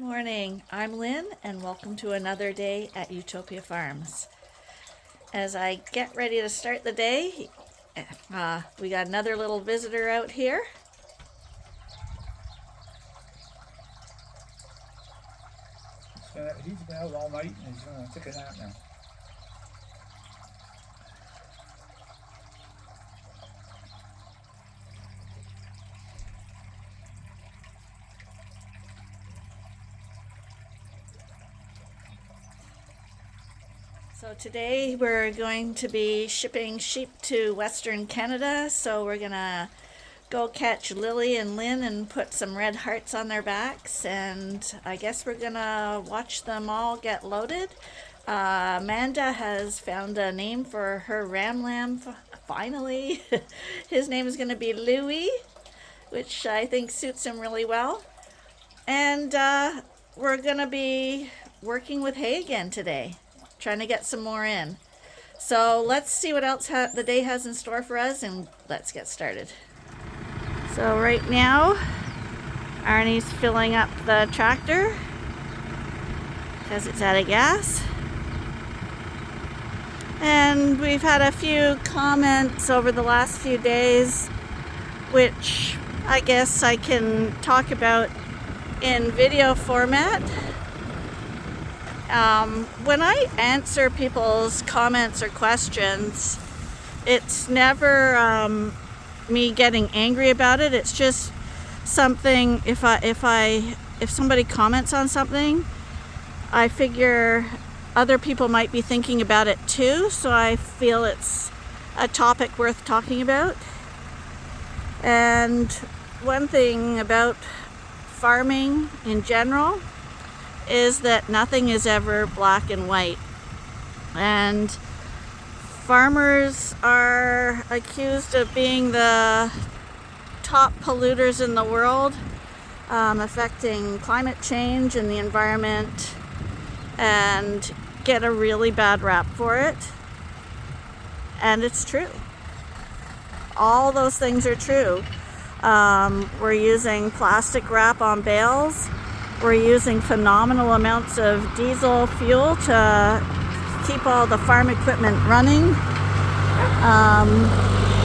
Morning, I'm Lynn and welcome to another day at Ewetopia Farms. As I get ready to start the day, we got another little visitor out here. He's been out all night and he's going to take a nap now. So today we're going to be shipping sheep to Western Canada, so we're gonna go catch Lily and Lynn and put some red hearts on their backs, and I guess we're gonna watch them all get loaded. Amanda has found a name for her ram lamb finally. His name is gonna be Louie, which I think suits him really well. And we're gonna be working with hay again today, trying to get some more in. So let's see what else the day has in store for us, and let's get started. So right now, Arnie's filling up the tractor because it's out of gas. And we've had a few comments over the last few days, which I guess I can talk about in video format. When I answer people's comments or questions, it's never me getting angry about it. It's just something. If somebody comments on something, I figure other people might be thinking about it too. So I feel it's a topic worth talking about. And one thing about farming in general is that nothing is ever black and white, and farmers are accused of being the top polluters in the world, affecting climate change and the environment, and get a really bad rap for it. And it's true. All those things are true. We're using plastic wrap on bales. We're using phenomenal amounts of diesel fuel to keep all the farm equipment running.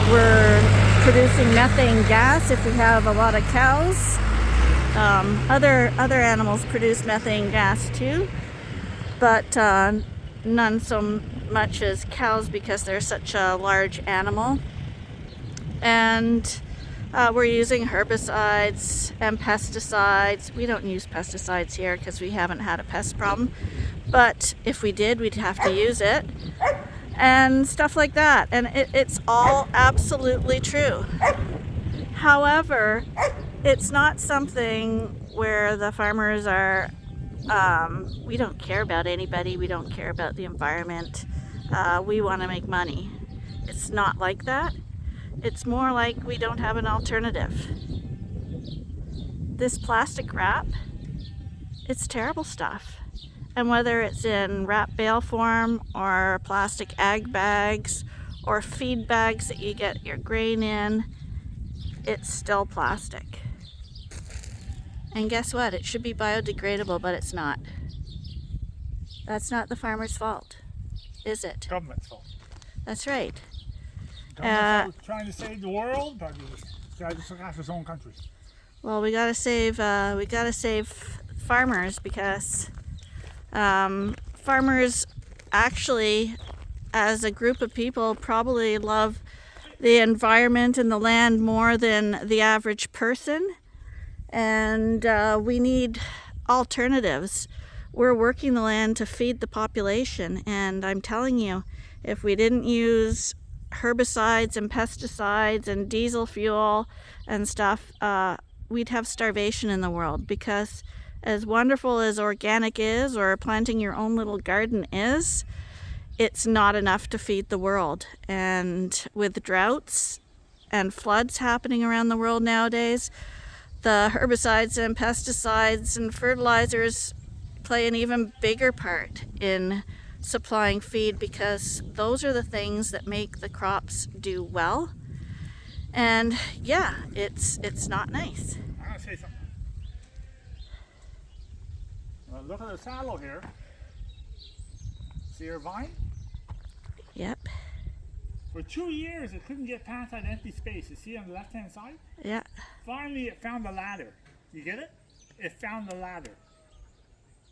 We're producing methane gas if we have a lot of cows. Other animals produce methane gas too, but none so much as cows because they're such a large animal. And we're using herbicides and pesticides. We don't use pesticides here because we haven't had a pest problem, but if we did, we'd have to use it and stuff like that. And it's all absolutely true. However, it's not something where the farmers are, we don't care about anybody, we don't care about the environment, we want to make money. It's not like that. It's more like we don't have an alternative. This plastic wrap, it's terrible stuff. And whether it's in wrap bale form or plastic ag bags or feed bags that you get your grain in, it's still plastic. And guess what? It should be biodegradable, but it's not. That's not the farmer's fault, is it? Government's fault. That's right. Government's trying to save the world, but he's trying to look after his own country. Well, we gotta save farmers because farmers actually, as a group of people, probably love the environment and the land more than the average person. And we need alternatives. We're working the land to feed the population, and I'm telling you, if we didn't use herbicides and pesticides and diesel fuel and stuff, we'd have starvation in the world, because as wonderful as organic is, or planting your own little garden is, it's not enough to feed the world. And with droughts and floods happening around the world nowadays, the herbicides and pesticides and fertilizers play an even bigger part in supplying feed, because those are the things that make the crops do well. And yeah, it's not nice. I want to say something. Look at the saddle here. See your vine? Yep. For 2 years, it couldn't get past that empty space. You see on the left-hand side? Yeah. Finally, it found the ladder. You get it? It found the ladder.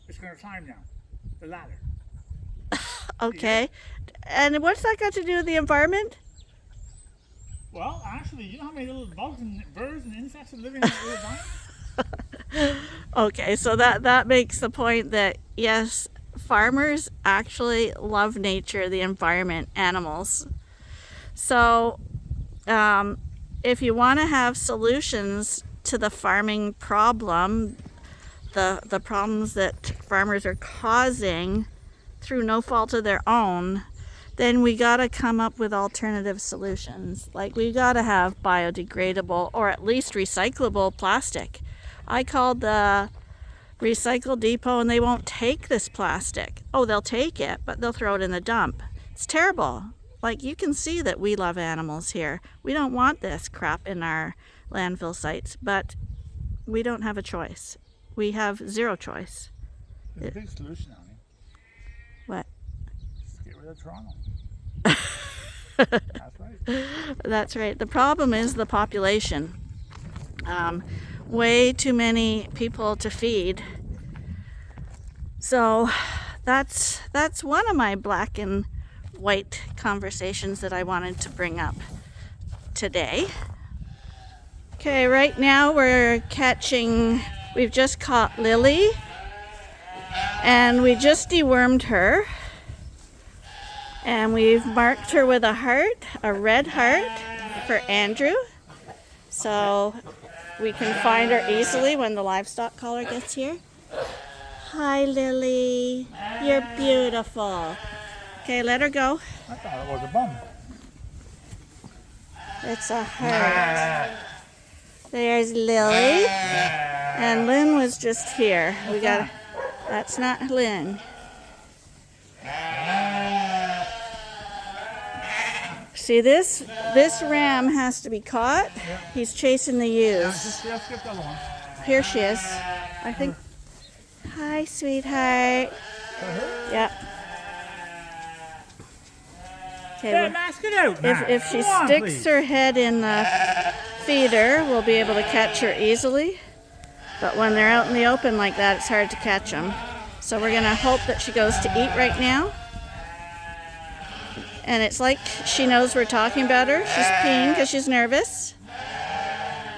It's going to climb now. The ladder. Okay. And what's that got to do with the environment? Well, actually, you know how many little bugs and birds and insects are living in that little vine? Okay, so that makes the point that, yes, farmers actually love nature, the environment, animals. So if you want to have solutions to the farming problem, the problems that farmers are causing through no fault of their own, then we got to come up with alternative solutions. Like, we got to have biodegradable or at least recyclable plastic. I called the recycle depot and they won't take this plastic. Oh, they'll take it, but they'll throw it in the dump. It's terrible. Like, you can see that we love animals here. We don't want this crap in our landfill sites, but we don't have a choice. We have zero choice. There's a big solution, honey. What? Just get rid of Toronto. That's right. That's right. The problem is the population. Way too many people to feed. So that's one of my black and white conversations that I wanted to bring up today. Okay, right now we've just caught Lily, and we just dewormed her, and we've marked her with a heart, a red heart for Andrew, so we can find her easily when the livestock caller gets here. Hi, Lily. You're beautiful. Okay, let her go. I thought it was a bum. It's a heart. There's Lily. And Lynn was just here. That's not Lynn. See, this ram has to be caught. He's chasing the ewes. Let's get the other one. Here she is. I think. Hi, sweetheart. Yep. Okay. Get out, If she sticks her head in the feeder, we'll be able to catch her easily. But when they're out in the open like that, it's hard to catch them. So we're going to hope that she goes to eat right now. And it's like she knows we're talking about her. She's peeing because she's nervous.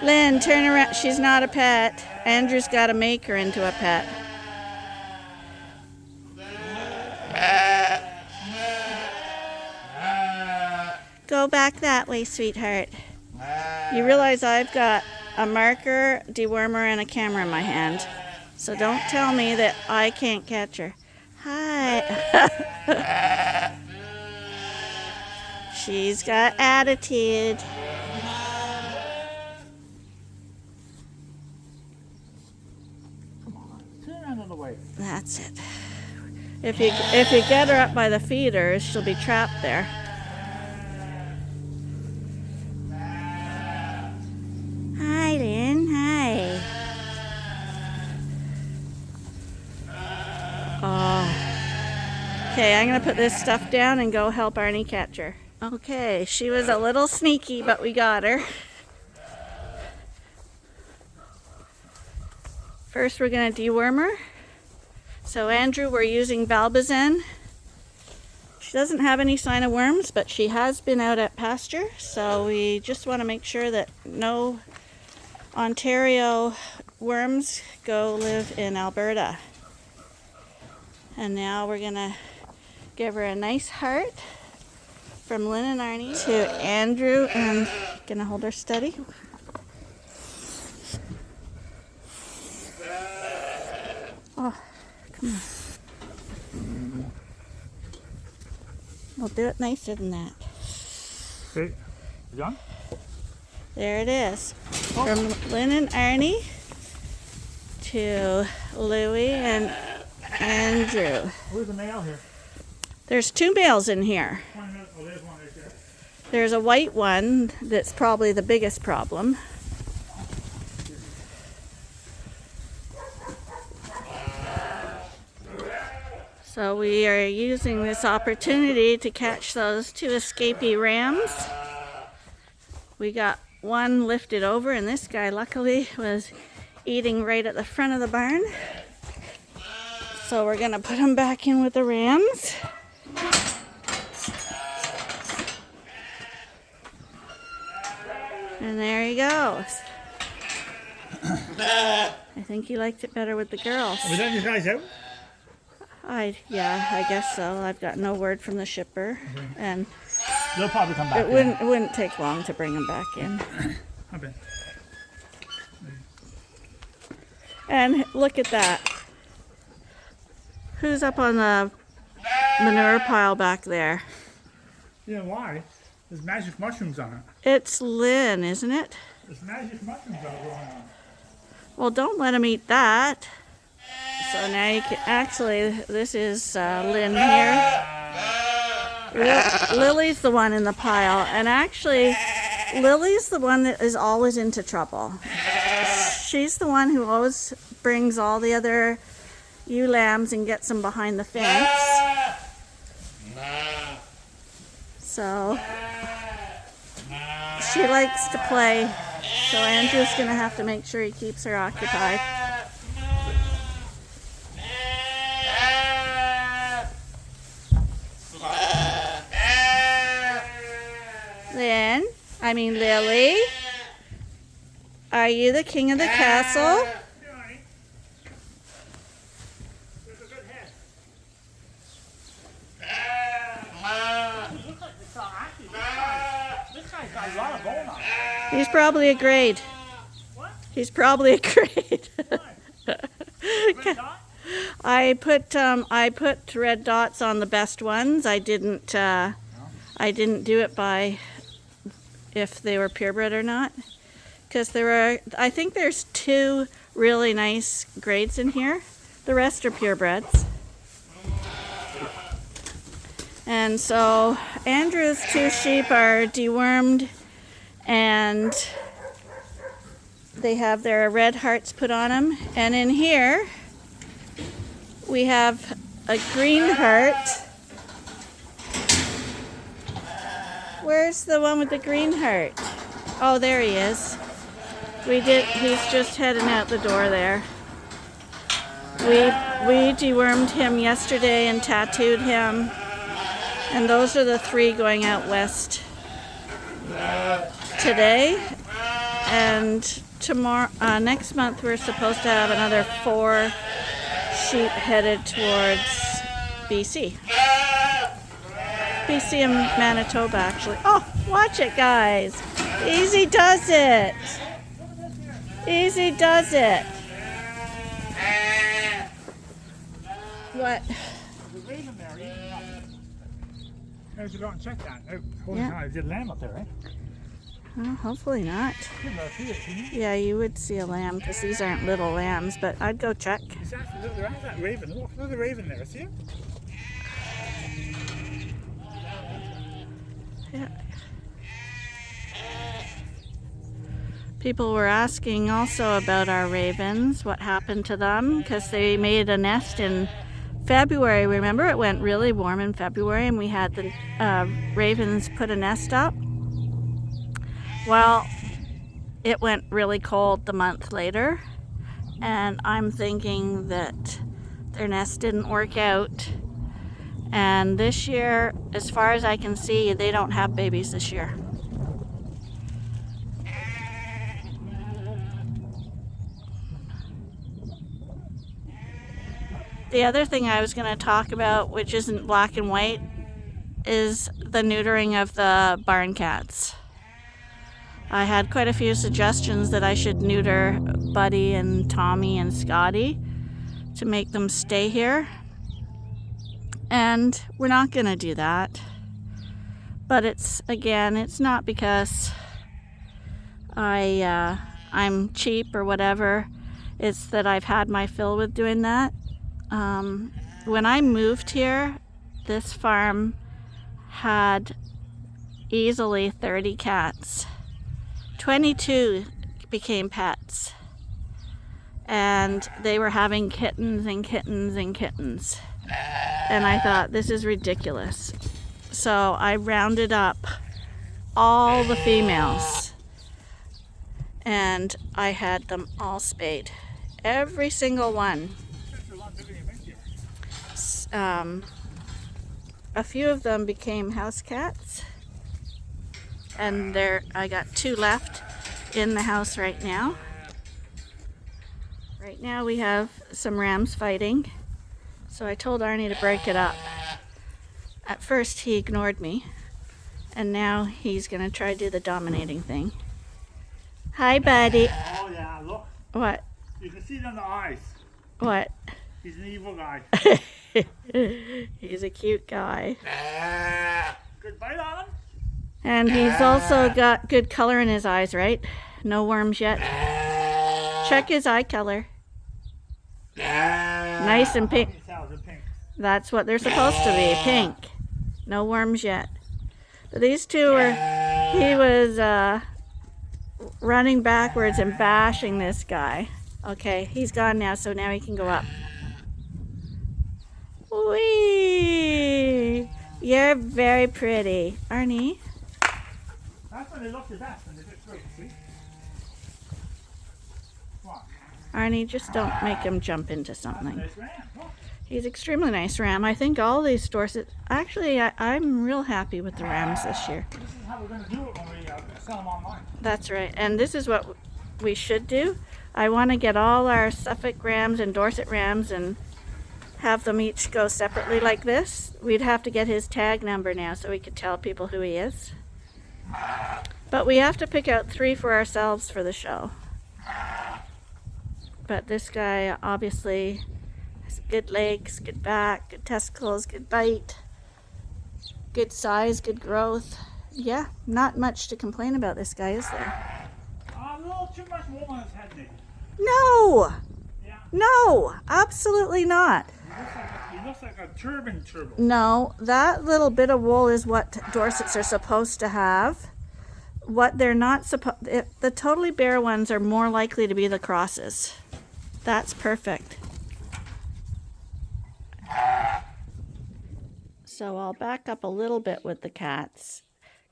Lynn, turn around. She's not a pet. Andrew's got to make her into a pet. Go back that way, sweetheart. You realize I've got a marker, dewormer, and a camera in my hand. So don't tell me that I can't catch her. Hi. She's got attitude. Come on, turn out of the way. That's it. If you get her up by the feeders, she'll be trapped there. Hi, Lynn. Hi. Oh. Okay, I'm going to put this stuff down and go help Arnie catch her. Okay, she was a little sneaky, but we got her. First, we're going to deworm her. So, Andrew, we're using Valbazan. She doesn't have any sign of worms, but she has been out at pasture. So, we just want to make sure that no Ontario worms go live in Alberta. And now we're going to give her a nice heart from Lynn and Arnie to Andrew, and going to hold her steady. Oh, come on. We'll do it nicer than that. Okay, you done? There it is. From Lynn and Arnie to Louie and Andrew. Where's the male here? There's 2 males in here. Oh, there's one right there. There's a white one that's probably the biggest problem. So we are using this opportunity to catch those 2 escapee rams. We got one lifted over, and this guy luckily was eating right at the front of the barn. So we're gonna put him back in with the rams. And there he goes. I think he liked it better with the girls. Was that you guys out? Yeah, I guess so. I've got no word from the shipper, and They'll probably come back. it wouldn't take long to bring him back in. Okay. And look at that. Who's up on the manure pile back there? You know why? There's magic mushrooms on it. It's Lynn, isn't it? There's magic mushrooms going on. Well, don't let him eat that. So now you can, actually, this is Lynn here. Lily's the one in the pile, and actually, Lily's the one that is always into trouble. She's the one who always brings all the other ewe lambs and gets them behind the fence. So she likes to play, so Andrew's gonna have to make sure he keeps her occupied. Lily, are you the king of the castle? He's probably a grade. What? He's probably a grade. Red dot? I put red dots on the best ones. I didn't do it by if they were purebred or not, because I think there's 2 really nice grades in here. The rest are purebreds. And so Andrew's 2 sheep are dewormed, and they have their red hearts put on them. And in here we have a green heart. Where's the one with the green heart? Oh, there he is. He's just heading out the door there. We dewormed him yesterday and tattooed him. And those are the 3 going out west today. And tomorrow, next month, we're supposed to have another 4 sheep headed towards BC. BC and Manitoba, actually. Oh, watch it, guys. Easy does it. Easy does it. What? There's a raven there eating up. Maybe you go and check that. Holy Yeah. cow, there's a lamb up there, right? Well, hopefully not. You'd never see it, couldn't you? Yeah, you would see a lamb because these aren't little lambs, but I'd go check. It's actually, there's that raven. Look, there's a raven there. See it? Yeah. People were asking also about our ravens, what happened to them, because they made a nest in February. Remember, it went really warm in February, and we had the ravens put a nest up. Well, it went really cold the month later, and I'm thinking that their nest didn't work out. And this year, as far as I can see, they don't have babies this year. The other thing I was going to talk about, which isn't black and white, is the neutering of the barn cats. I had quite a few suggestions that I should neuter Buddy and Tommy and Scotty to make them stay here. And we're not going to do that. But it's not because I'm cheap or whatever. It's that I've had my fill with doing that. When I moved here, this farm had easily 30 cats. 22 became pets. And they were having kittens and kittens and kittens. And I thought, this is ridiculous. So I rounded up all the females and I had them all spayed. Every single one. A few of them became house cats, and I got 2 left in the house right now. Right now we have some rams fighting, so I told Arnie to break it up. At first he ignored me, and now he's gonna try to do the dominating thing. Hi, buddy. Oh yeah, look. What? You can see it on the eyes. What? He's an evil guy. He's a cute guy. Good bite on him. And he's also got good color in his eyes, right? No worms yet. Check his eye color. Nice and pink. That's what they're supposed to be, pink. No worms yet. But these two he was running backwards and bashing this guy. Okay, he's gone now, so now he can go up. Whee! You're very pretty. Arnie? That's when they look the best, when they get straight, see? Come on. Arnie, just don't make him jump into something. That's a nice ram. Look. He's an extremely nice ram. I think all these Dorset... Actually, I'm real happy with the rams this year. This is how we're going to do it when we sell them online. That's right. And this is what we should do. I want to get all our Suffolk rams and Dorset rams and have them each go separately like this. We'd have to get his tag number now so we could tell people who he is. But we have to pick out 3 for ourselves for the show. But this guy obviously has good legs, good back, good testicles, good bite, good size, good growth. Yeah, not much to complain about this guy, is there? A little too much wool on his head, maybe. No! Yeah. No, absolutely not. He looks like a turban. No, that little bit of wool is what Dorsets are supposed to have. What they're not supposed... The totally bare ones are more likely to be the crosses. That's perfect. So I'll back up a little bit with the cats,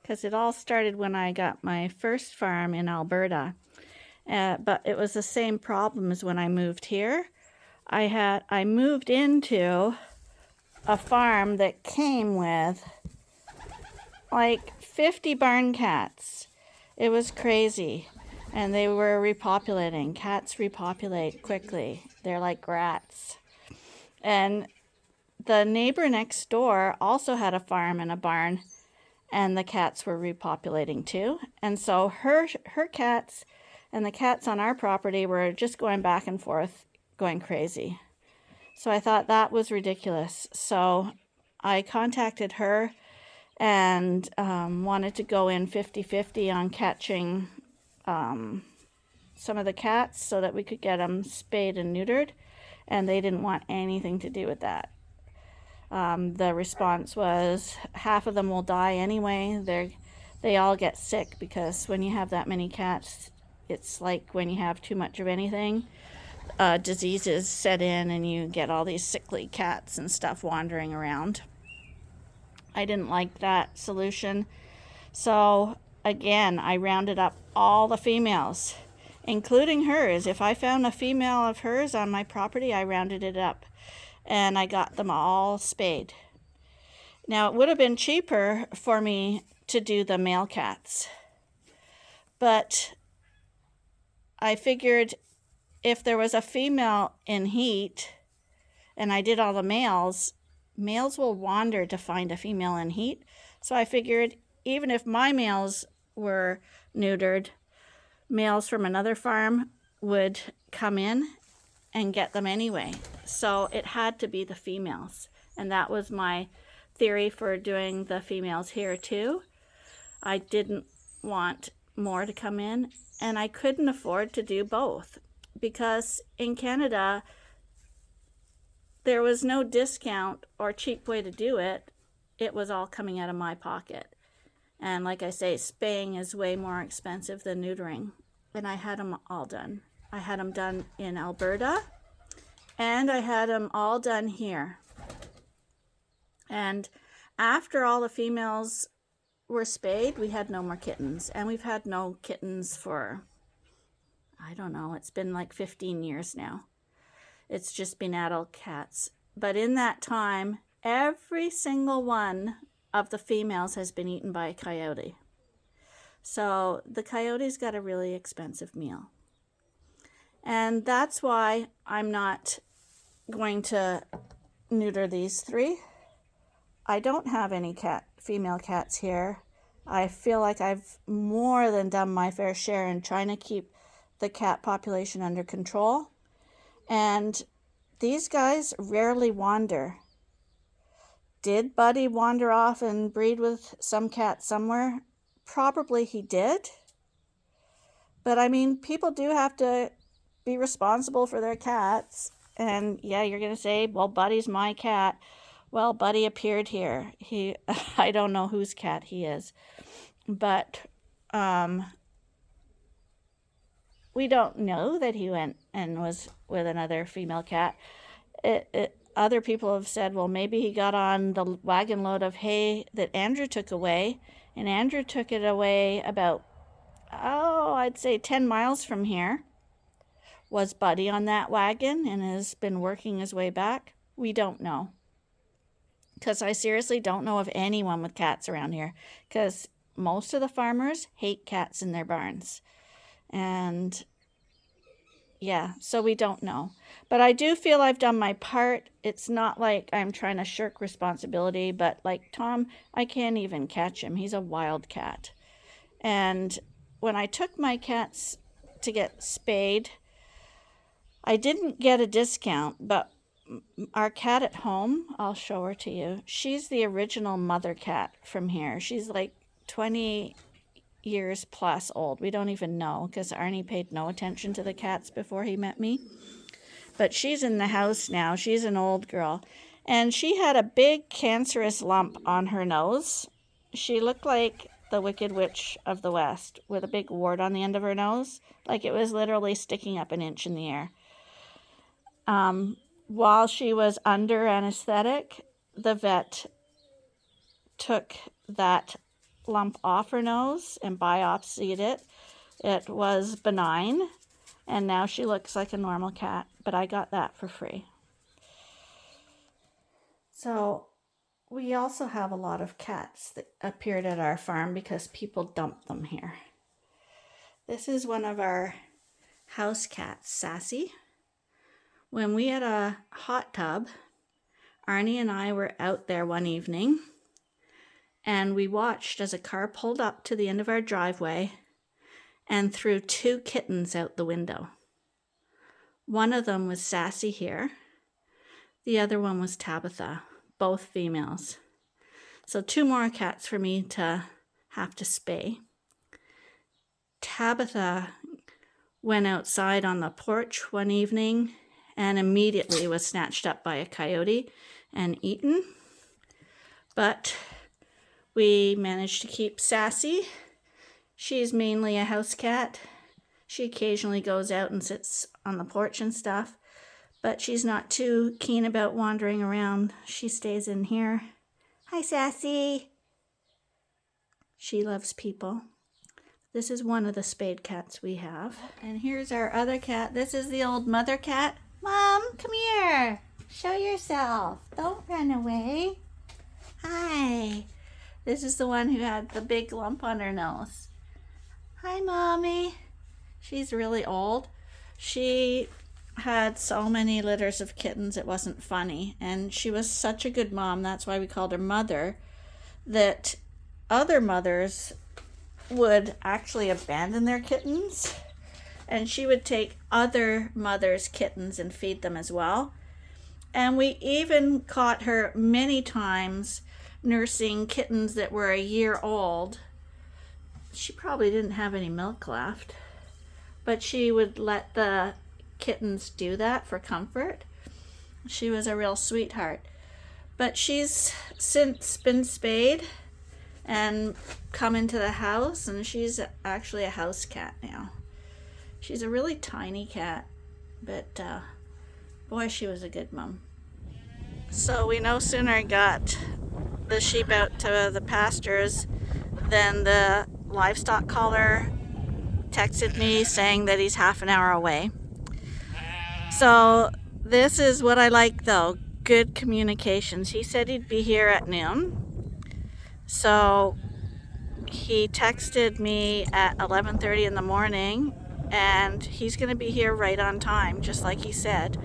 because it all started when I got my first farm in Alberta. But it was the same problem as when I moved here. I moved into a farm that came with like 50 barn cats. It was crazy. And they were repopulating. Cats repopulate quickly. They're like rats. And the neighbor next door also had a farm and a barn, and the cats were repopulating too. And so her cats and the cats on our property were just going back and forth, going crazy. So I thought that was ridiculous. So I contacted her and wanted to go in 50-50 on catching some of the cats so that we could get them spayed and neutered, and they didn't want anything to do with that. The response was half of them will die anyway. They all get sick, because when you have that many cats, it's like when you have too much of anything, diseases set in and you get all these sickly cats and stuff wandering around. I didn't like that solution. So again, I rounded up all the females, including hers. If I found a female of hers on my property, I rounded it up, and I got them all spayed. Now, it would have been cheaper for me to do the male cats, but I figured if there was a female in heat and I did all the males will wander to find a female in heat. So I figured even if my males were neutered, males from another farm would come in and get them anyway. So it had to be the females. And that was my theory for doing the females here too. I didn't want more to come in, and I couldn't afford to do both, because in Canada there was no discount or cheap way to do it. It was all coming out of my pocket. And like I say, spaying is way more expensive than neutering. And I had them all done. I had them done in Alberta, and I had them all done here. And after all the females were spayed, we had no more kittens. And we've had no kittens for, I don't know, it's been like 15 years now. It's just been adult cats. But in that time, every single one of the females has been eaten by a coyote. So the coyotes got a really expensive meal. And that's why I'm not going to neuter these 3. I don't have any female cats here. I feel like I've more than done my fair share in trying to keep the cat population under control. And these guys rarely wander. Did Buddy wander off and breed with some cat somewhere? Probably he did. But I mean, people do have to be responsible for their cats. And yeah, you're going to say, well, Buddy's my cat. Well, Buddy appeared here. I don't know whose cat he is. But we don't know that he went and was with another female cat. Other people have said, well, maybe he got on the wagon load of hay that Andrew took away, and Andrew took it away about, I'd say 10 miles from here. Was Buddy on that wagon and has been working his way back? We don't know. Because I seriously don't know of anyone with cats around here. Because most of the farmers hate cats in their barns. And yeah, so we don't know. But I do feel I've done my part. It's not like I'm trying to shirk responsibility, but like Tom, I can't even catch him. He's a wild cat. And when I took my cats to get spayed, I didn't get a discount, but our cat at home, I'll show her to you. She's the original mother cat from here. She's like 20 years plus old. We don't even know because Arnie paid no attention to the cats before he met me. But she's in the house now. She's an old girl. And she had a big cancerous lump on her nose. She looked like the Wicked Witch of the West with a big wart on the end of her nose. Like it was literally sticking up an inch in the air. While she was under anesthetic, the vet took that lump off her nose and biopsied it. It was benign, and now she looks like a normal cat, but I got that for free. So we also have a lot of cats that appeared at our farm because people dumped them here. This is one of our house cats, Sassy. When we had a hot tub, Arnie and I were out there one evening, and we watched as a car pulled up to the end of our driveway and threw 2 kittens out the window. One of them was Sassy here. The other one was Tabitha, both females. So 2 more cats for me to have to spay. Tabitha went outside on the porch one evening and immediately was snatched up by a coyote and eaten. But we managed to keep Sassy. She's mainly a house cat. She occasionally goes out and sits on the porch and stuff, but she's not too keen about wandering around. She stays in here. Hi, Sassy. She loves people. This is one of the spayed cats we have. And here's our other cat. This is the old mother cat. Mom, come here. Show yourself. Don't run away. Hi. This is the one who had the big lump on her nose. Hi, Mommy. She's really old. She had so many litters of kittens, it wasn't funny. And she was such a good mom, that's why we called her Mother, that other mothers would actually abandon their kittens. And she would take other mothers' kittens and feed them as well. And we even caught her many times nursing kittens that were a year old. She probably didn't have any milk left, but she would let the kittens do that for comfort. She was a real sweetheart. But she's since been spayed and come into the house, and she's actually a house cat now. She's a really tiny cat, but boy, she was a good mom. So we no sooner got the sheep out to the pastures, then the livestock caller texted me saying that he's half an hour away. So this is what I like though, good communications. He said he'd be here at noon. So he texted me at 11:30 in the morning, and he's going to be here right on time, just like he said.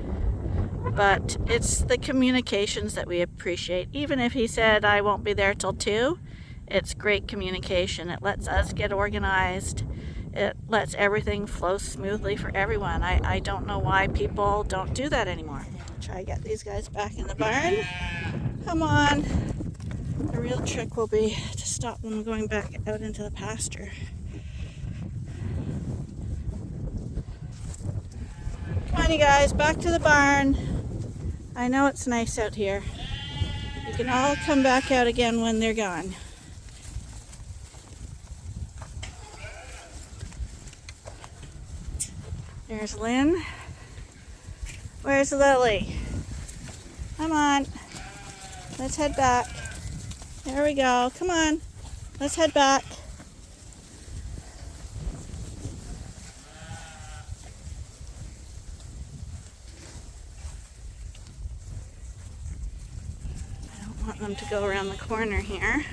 But it's the communications that we appreciate. Even if he said I won't be there till 2, it's great communication. It lets us get organized. It lets everything flow smoothly for everyone. I don't know why people don't do that anymore. Try to get these guys back in the barn. Come on. The real trick will be to stop them going back out into the pasture. Come on, you guys, back to the barn. I know it's nice out here. You can all come back out again when they're gone. There's Lynn. Where's Lily? Come on. Let's head back. There we go. Come on. Let's head back. I don't want them to go around the corner here.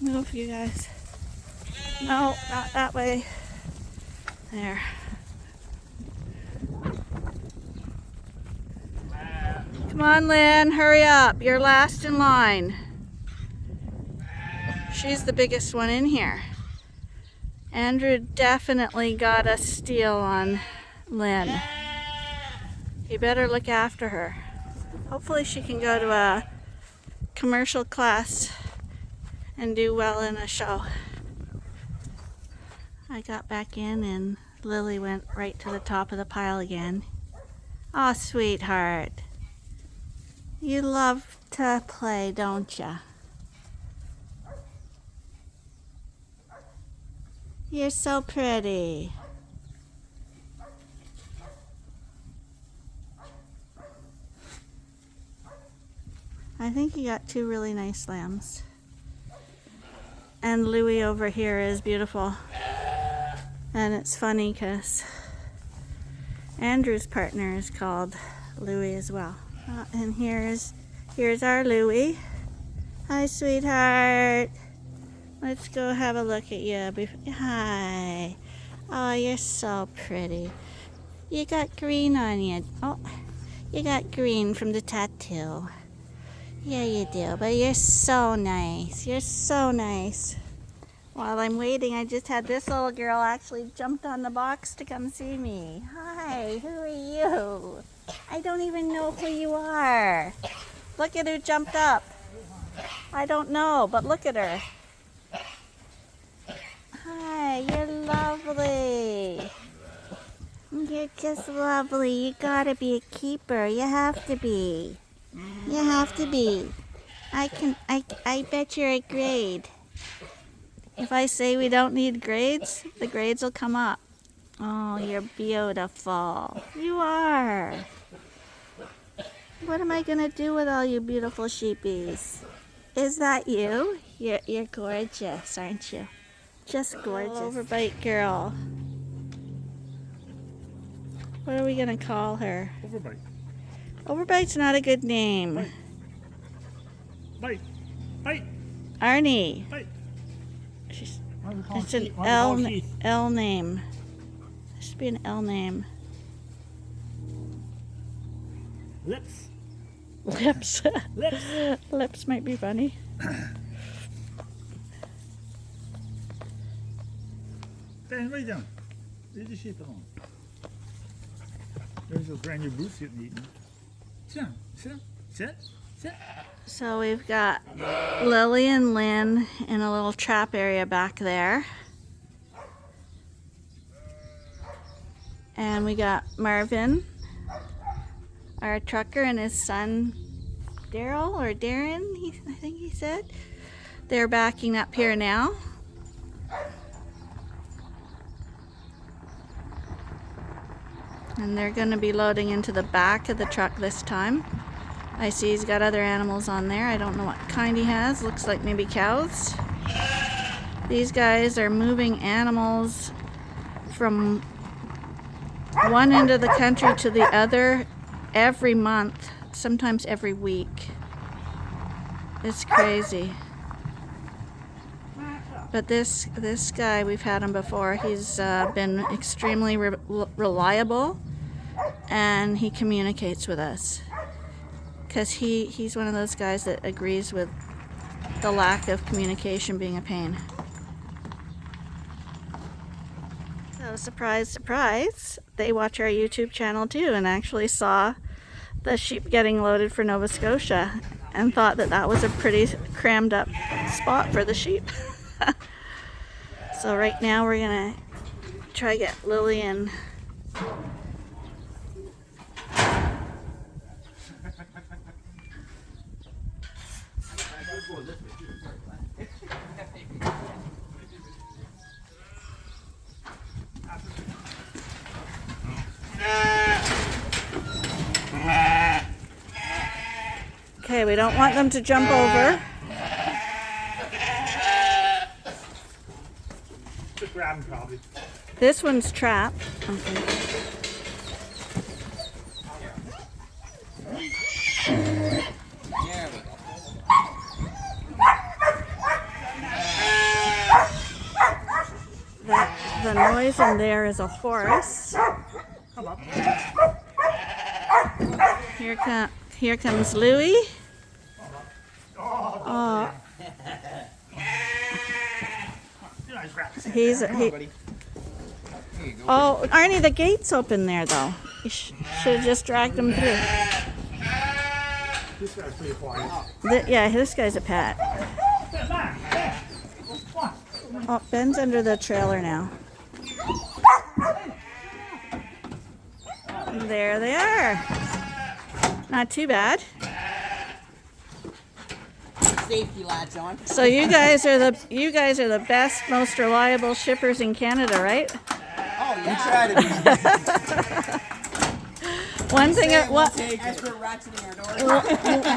Move, you guys. No, not that way. There. Come on, Lynn, hurry up. You're last in line. She's the biggest one in here. Andrew definitely got a steal on Lynn. You better look after her. Hopefully she can go to a commercial class and do well in a show. I got back in and Lily went right to the top of the pile again. Aw, sweetheart. You love to play, don't ya? You're so pretty. I think you got 2 really nice lambs. And Louie over here is beautiful. And it's funny because Andrew's partner is called Louie as well. And here's our Louie. Hi, sweetheart. Let's go have a look at you. Hi. Oh, you're so pretty. You got green on you. Oh, you got green from the tattoo. Yeah, you do. But you're so nice. You're so nice. While I'm waiting, I just had this little girl actually jumped on the box to come see me. Hi, who are you? I don't even know who you are. Look at who jumped up. I don't know, but look at her. Hi, you're lovely. You're just lovely. You gotta be a keeper. You have to be. You have to be. I bet you're a grade. If I say we don't need grades, the grades will come up. Oh, you're beautiful. You are. What am I going to do with all you beautiful sheepies? Is that you? You're gorgeous, aren't you? Just gorgeous. Oh, overbite girl. What are we going to call her? Overbite. Overbite's not a good name. Bite. Bite. Bite. Arnie. Bite. It's an L name. It should be an L name. Lips. Lips. Lips. Lips might be funny. Ben, lay down. Leave the sheep alone. There's those brand new boots getting eaten. Sit down. Sit down. Sit. Sit. So we've got Lily and Lynn in a little trap area back there. And we got Marvin, our trucker, and his son Daryl or Darren, I think he said. They're backing up here now. And they're going to be loading into the back of the truck this time. I see he's got other animals on there. I don't know what kind he has. Looks like maybe cows. These guys are moving animals from one end of the country to the other every month, sometimes every week. It's crazy. But this guy, we've had him before. He's been extremely reliable, and he communicates with us. Because he's one of those guys that agrees with the lack of communication being a pain. So surprise, surprise, they watch our YouTube channel too and actually saw the sheep getting loaded for Nova Scotia and thought that that was a pretty crammed up spot for the sheep. So right now we're gonna try to get Louie and okay, we don't want them to jump over. Just grab him probably. This one's trapped. Okay. The noise in there is a horse. Come up. Here comes Louie. Oh, oh, Arnie, the gate's open there though. You should have just dragged him through. This guy's pretty quiet. Yeah, this guy's a pet. Oh, Ben's under the trailer now. There they are. Not too bad. Safety latch on. So you guys are the best, most reliable shippers in Canada, right? Oh yeah. We try to be. One thing,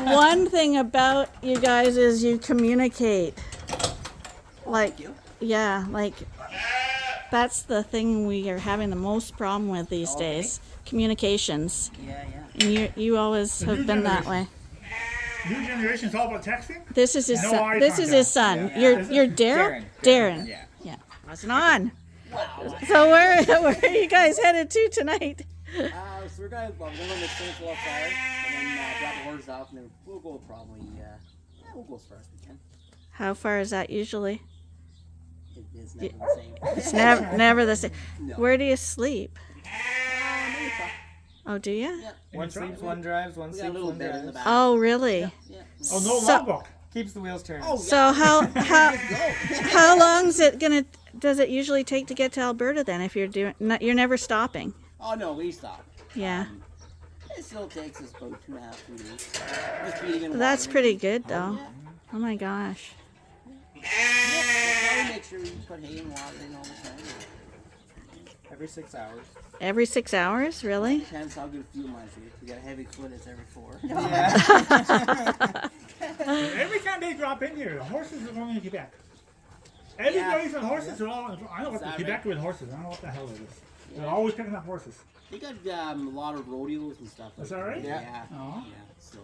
one thing about you guys is you communicate. Like, yeah, like that's the thing we are having the most problem with these days. Communications. Yeah. And you always have been that way. New generation's all about texting? This is his No son. eye This is contact. his son. Yeah. You're Darren? Darren. Yeah. Wasn't on. So where are you guys headed to tonight? So we're going to the St. Paul Fire and then drop the horses off, and then we'll go probably, we'll go as far as we can. How far is that usually? It is never the same. It's never the same. No. Where do you sleep? Maybe five. Oh, do you? Yeah. One sleeps, one drives, one We got a sleeps, little one bed in the drives. back. Oh, really? Yeah. Oh, no So- logbook. Keeps the wheels turning. Oh, So how long's it does it usually take to get to Alberta then if you're you're never stopping? Oh no, we stop. Yeah. It still takes us about 2.5, 3 weeks. Just feeding and That's watering. pretty good though. Oh my gosh. Yeah, that's why we make sure we put hay and water in all the time. Every 6 hours. Every 6 hours, really? Depends how good fuel mileage we get. We got a heavy foot, it's every 4. Yeah. Every time they drop in here, the horses are going to Quebec. Everybody's on horses. Are all, I know what the that Quebec right? with horses. I don't know what the hell it is. They're Yeah. always picking up horses. They got a lot of rodeos and stuff. Is that right? Yeah. Yeah. Oh. Yeah. So.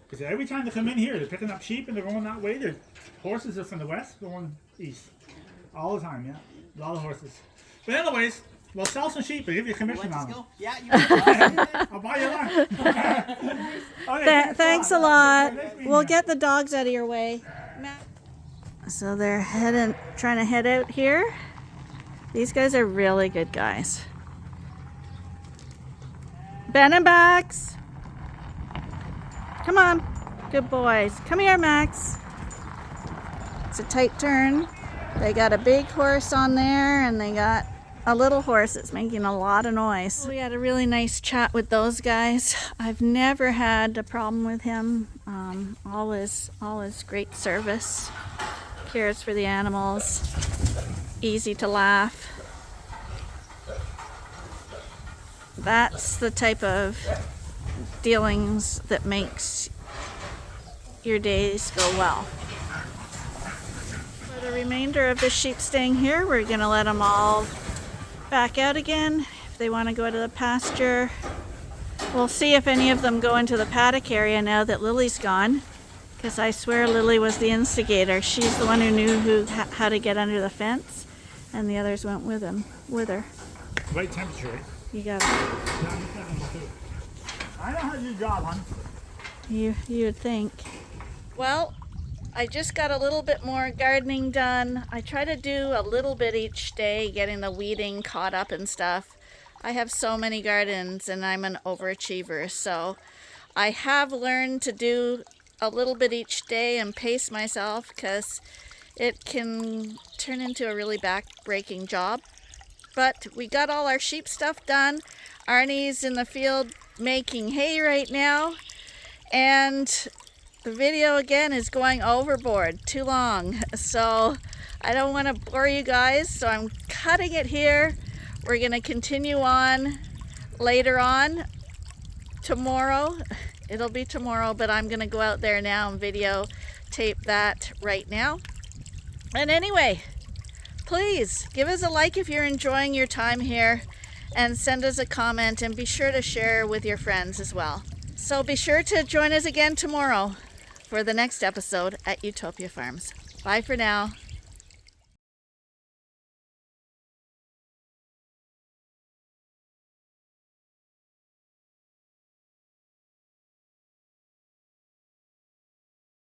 Because every time they come in here, they're picking up sheep and they're going that way. The horses are from the west going east. All the time, yeah. A lot of horses. But anyways, we'll sell some sheep and give you a commission Let's on them. go. Yeah. You I'll buy you lunch. Okay, Thanks a lot. Nice meeting We'll you. get the dogs out of your way. So they're trying to head out here. These guys are really good guys. Ben and Max. Come on. Good boys. Come here, Max. It's a tight turn. They got a big horse on there and they got a little horse that's making a lot of noise. We had a really nice chat with those guys. I've never had a problem with him. Always great service. Cares for the animals. Easy to laugh. That's the type of dealings that makes your days go well. For the remainder of the sheep staying here, we're going to let them all back out again. If they want to go to the pasture, we'll see if any of them go into the paddock area now that Lily's gone. Because I swear Lily was the instigator. She's the one who knew how to get under the fence, and the others went with her. Right temperature, right? You got it. I know how to do the job, hon. You'd think. Well, I just got a little bit more gardening done. I try to do a little bit each day, getting the weeding caught up and stuff. I have so many gardens and I'm an overachiever, so I have learned to do a little bit each day and pace myself, because it can turn into a really back-breaking job. But we got all our sheep stuff done. Arnie's in the field making hay right now, and the video again is going overboard, too long, so I don't want to bore you guys, so I'm cutting it here. We're going to continue on later on tomorrow. It'll be tomorrow, but I'm going to go out there now and videotape that right now. And anyway, please give us a like if you're enjoying your time here, and send us a comment, and be sure to share with your friends as well. So be sure to join us again tomorrow for the next episode at Ewetopia Farms. Bye for now.